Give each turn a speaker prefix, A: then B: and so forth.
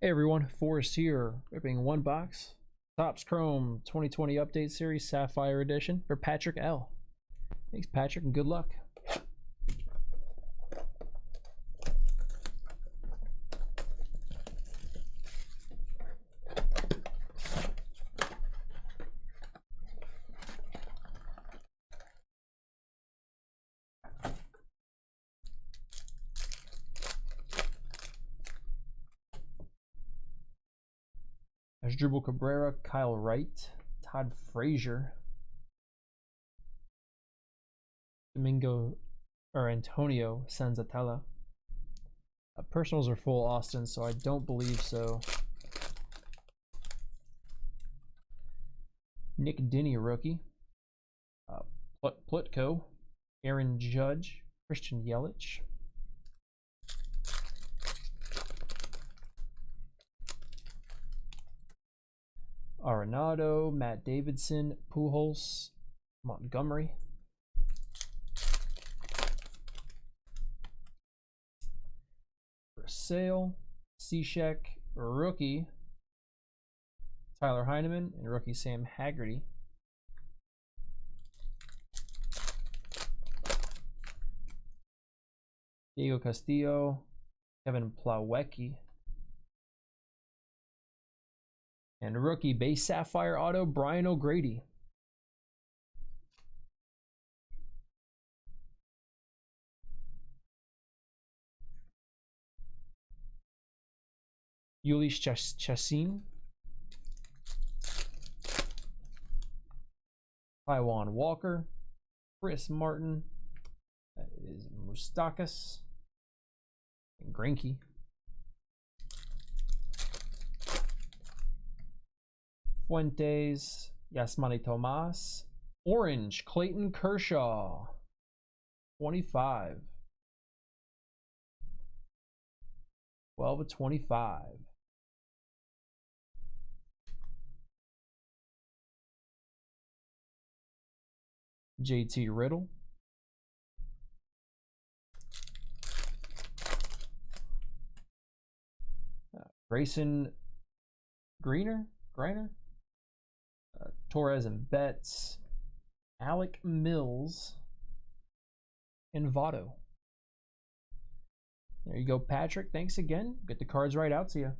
A: Hey everyone, Forrest here, ripping one box. Topps Chrome 2020 Update Series Sapphire Edition for Patrick L. Thanks Patrick and good luck. There's Dribble Cabrera, Kyle Wright, Todd Frazier, Antonio Sanzatella. Personals are full, Austin, so I don't believe so. Nick Denny, rookie. Plutko, Aaron Judge, Christian Yelich. Arenado, Matt Davidson, Pujols, Montgomery. For sale, Cishek, rookie, Tyler Heineman, and rookie Sam Haggerty. Diego Castillo, Kevin Plawecki. And rookie base Sapphire auto, Brian O'Grady. Yulish Chassin. Taiwan Walker. Chris Martin. That is Moustakas. And Greinke. Fuentes, Yasmani Tomas, orange, Clayton Kershaw, 25. 12 of 25. JT Riddle. Grayson Griner? Torres and Betts, Alec Mills, and Votto. There you go, Patrick. Thanks again. Get the cards right out to you.